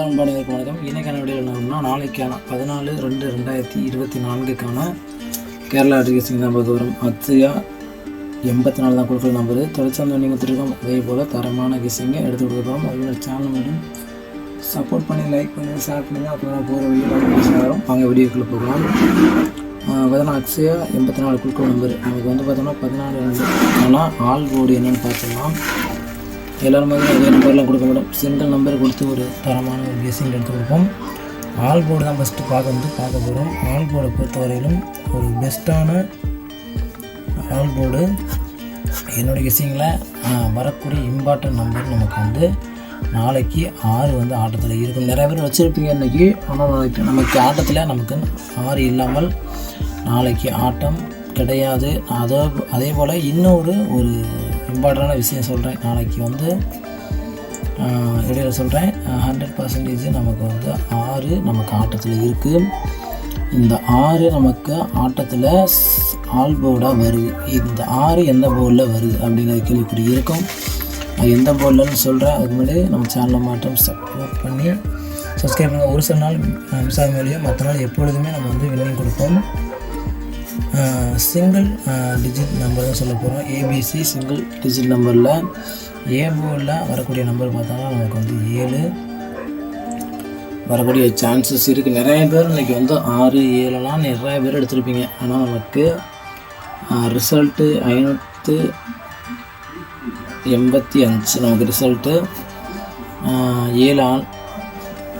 அன்பானவருக்கு வணக்கம். இன்றைக்கான வீடியோவில் என்னன்னா, நாளைக்கான 14/2/2024க்கான கேரளா அட்ரிகேசிங் தான் பார்க்க வரும். அக்ஷயா 84 தான் கொடுக்குற நம்பரு. தொடர்ச்சி நீங்கள் திருக்கோம். அதே போல் தரமான கெஸிங்கை எடுத்து கொடுக்குறோம். அதோட சேனல் மட்டும் சப்போர்ட் பண்ணி லைக் பண்ணுங்கள், ஷேர் பண்ணுங்கள். அப்புறம் போகிற வீடியோ ஷேரும் வாங்க வீடியோக்குள்ளே போகலாம். அக்ஷயா 84 கொடுக்குற நம்பர் நமக்கு வந்து பார்த்தோம்னா 14 ஆனால் ஆல் போர்டு என்னென்னு பார்த்தோம்னா எல்லோரும் மாதிரி அதே நம்பர்லாம் கொடுக்க மாட்டோம். சிங்கிள் நம்பர் கொடுத்து ஒரு தரமான ஒரு கெஸிங் எடுத்து கொடுப்போம். ஆல் போர்டு தான் ஃபஸ்ட்டு பார்க்க போகிறோம். ஆல் போர்டை பொறுத்தவரையிலும் ஒரு பெஸ்ட்டான ஆல் போர்டு என்னோடய கெஸிங்கில் வரக்கூடிய இம்பார்ட்டன்ட் நம்பர் நமக்கு வந்து நாளைக்கு 6 வந்து ஆட்டத்தில் இருக்கும். நிறைய பேர் வச்சுருப்பீங்க இன்றைக்கி. ஆனால் நாளைக்கு நமக்கு ஆட்டத்தில் நமக்கு 6 இல்லாமல் நாளைக்கு ஆட்டம் கிடையாது. அதே போல் இன்னொரு ஒரு இம்பார்ட்டண்டான விஷயம் சொல்கிறேன். நாளைக்கு வந்து இடையில சொல்கிறேன், 100% நமக்கு வந்து 6 நமக்கு ஆட்டத்தில் இருக்குது. இந்த 6 நமக்கு ஆட்டத்தில் ஆல் போர்டாக வருது. இந்த 6 எந்த போர்டில் வருது அப்படிங்கிற கேள்விக்குறி இருக்கும். அது எந்த போர்டில்னு சொல்கிறேன். அதுக்கு முன்னாடி நம்ம சேனலை மாற்றம் சப்போர்ட் பண்ணி சப்ஸ்கிரைப் பண்ணுங்கள். ஒரு சில நாள் மிஸ் ஆகும் வழியாக மற்ற நாள் எப்பொழுதுமே நம்ம வந்து வின்னிங் கொடுப்போம். சிங்கிள் டிஜிட் நம்பர் தான் சொல்ல போகிறோம். ஏபிசி சிங்கிள் டிஜிட் நம்பரில் ஏ போர்டில் வரக்கூடிய நம்பர் பார்த்தோம்னா நமக்கு வந்து 7 வரக்கூடிய சான்சஸ் இருக்குது. நிறைய பேர் இன்றைக்கி வந்து 6, 7லாம் நிறைய பேர் எடுத்திருப்பீங்க. ஆனால் நமக்கு ரிசல்ட்டு 585 நமக்கு ரிசல்ட்டு 7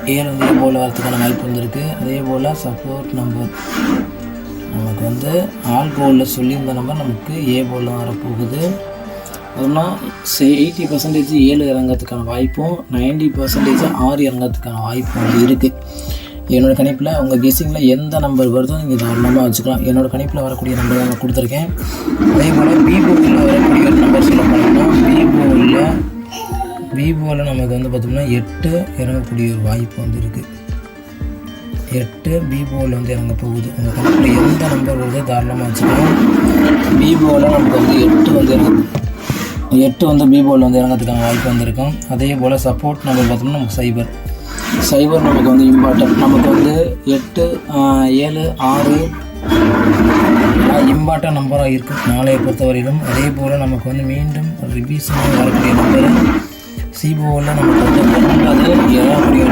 வந்து ஏ போல் வரதுக்கான வாய்ப்பு வந்திருக்கு. அதே போல் சப்போர்ட் நம்பர் நமக்கு வந்து ஆல் போர்டில் சொல்லியிருந்த நம்பர் நமக்கு ஏ போர்டில் தான் வரப்போகுது. அதுனா 80% 7 இறங்கிறதுக்கான வாய்ப்பும் 90% 6 இறங்கிறதுக்கான வாய்ப்பும் வந்து இருக்குது. என்னோடய கணிப்பில் உங்கள் கெஸிங்கில் எந்த நம்பர் வருதோ நீங்கள் தாராளமாக வச்சுக்கலாம். என்னோடய கணிப்பில் வரக்கூடிய நம்பர் தான் நான் கொடுத்துருக்கேன். அதே போல் பி போர்டில் வரக்கூடிய ஒரு நம்பர் சொல்ல போனோம்னா பி போர்டில் நமக்கு வந்து பார்த்தோம்னா 8 இறங்கக்கூடிய ஒரு வாய்ப்பு வந்து இருக்குது. 8 பி போர்டில் வந்து இறங்க போகுது. உங்கள் கணக்கில் எந்த நம்பர் வருதோ தாராளமாக வச்சுக்கலாம். பி போர்டில் நமக்கு வந்து 8 வந்து பி போர்டில் வந்து இறங்கிறதுக்கான வாய்ப்பு வந்திருக்கும். அதே போல் சப்போர்ட் நம்பர் பார்த்தோம்னா நமக்கு சைபர் நமக்கு வந்து இம்பார்ட்டன்ட். நமக்கு வந்து 8, 7, 6 இம்பார்ட்டன்ட் நம்பராக இருக்குது நாளையை பொறுத்தவரையிலும். அதே போல் நமக்கு வந்து மீண்டும் ரிவிஷனாக வரக்கூடிய நம்பர் சி போர்டில் நமக்கு வந்து 9 ஏறக்கூடிய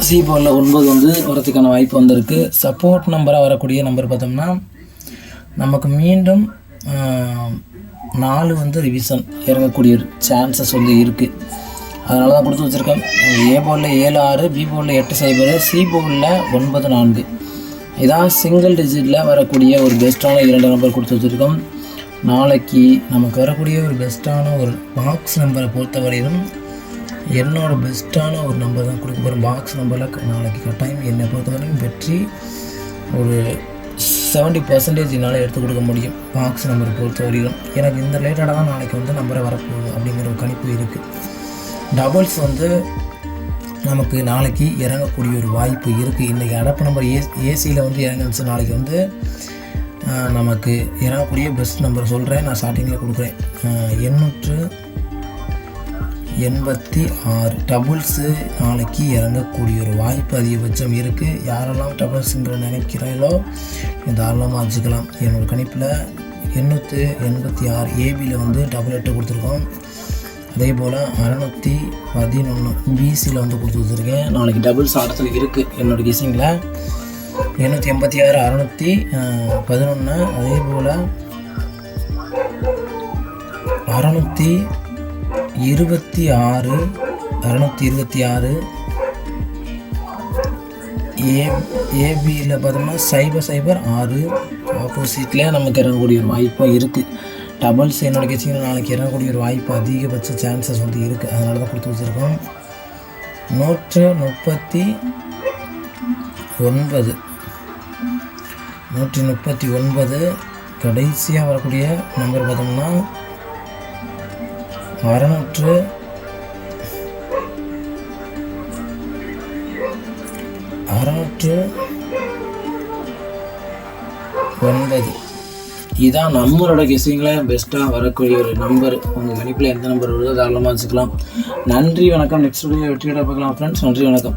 சி போர்டில் 9 வந்து வரதுக்கான வாய்ப்பு வந்திருக்கு. சப்போர்ட் நம்பராக வரக்கூடிய நம்பர் பார்த்தோம்னா நமக்கு மீண்டும் 4 வந்து ரிவிஷன் இறங்கக்கூடிய சான்சஸ் வந்து இருக்குது. அதனால தான் கொடுத்து வச்சுருக்கேன். ஏ போர்டில் 7, 6, பி போர்டில் 8, 0, சி போர்டில் 9, 4 இதான் சிங்கிள் டிஜிட்டில் வரக்கூடிய ஒரு பெஸ்ட்டான 2 நம்பர் கொடுத்து வச்சுருக்கோம். நாளைக்கு நமக்கு வரக்கூடிய ஒரு பெஸ்ட்டான ஒரு பாக்ஸ் நம்பரை பொறுத்தவரையிலும் என்னோடய பெஸ்ட்டான ஒரு நம்பர் தான் கொடுக்க போகிறேன். பாக்ஸ் நம்பரில் நாளைக்கு கட்டாயம் என்னை பொறுத்தவரைக்கும் வெற்றி ஒரு 70% என்னால் எடுத்து கொடுக்க முடியும். பாக்ஸ் நம்பரை பொறுத்தவரையிலும் எனக்கு இந்த ரிலேட்டடாக தான் நாளைக்கு வந்து நம்பரை வரப்போகுது அப்படிங்கிற ஒரு கணிப்பு இருக்குது. டபுள்ஸ் வந்து நமக்கு நாளைக்கு இறங்கக்கூடிய ஒரு வாய்ப்பு இருக்குது. இன்றைக்கி அடப்பு நம்பர் ஏசியில் வந்து இறங்குச்சு. நாளைக்கு வந்து நமக்கு இறங்கக்கூடிய பெஸ்ட் நம்பர் சொல்கிறேன். நான் ஸ்டார்டிங்கில் கொடுக்குறேன். 886 டபுள்ஸு நாளைக்கு இறங்கக்கூடிய ஒரு வாய்ப்பு அதிகபட்சம் இருக்குது. யாரெல்லாம் டபுள்ஸுங்கிற நினைக்கிறீங்களோ தாராளமாக வச்சுக்கலாம். என்னோடய கணிப்பில் 886 ஏபியில் வந்து 8 கொடுத்துருக்கோம். அதே போல் 611 பிசியில் வந்து கொடுத்து வச்சுருக்கேன். நாளைக்கு டபுள்ஸ் ஆட்டத்தில் இருக்குது என்னோடய கெஸிங்கில். 886 611 அதே போல் 626 ஏபியில் பார்த்தோம்னா 006 ஆப்போசிட்டில் நமக்கு இறங்கக்கூடிய ஒரு வாய்ப்பும் இருக்குது. டபுள்ஸ் என்னோடய கெஸிங்கில் நாளைக்கு இறங்கக்கூடிய ஒரு வாய்ப்பு அதிகபட்ச சான்சஸ் வந்து இருக்குது. அதனால தான் கொடுத்து வச்சுருக்கோம். 139 கடைசியாக வரக்கூடிய நம்பர் பார்த்தோம்னா 609 609 இதான் நம்மளோட கெஸ்ஸிங்கில் பெஸ்ட்டாக வரக்கூடிய ஒரு நம்பர். உங்கள் கணிப்பில் எந்த நம்பர் வருதோ தாராளமாக வச்சுக்கலாம். நன்றி வணக்கம். நெக்ஸ்ட் வீடியோ வெற்றியோட பார்க்கலாம் ஃப்ரெண்ட்ஸ். நன்றி வணக்கம்.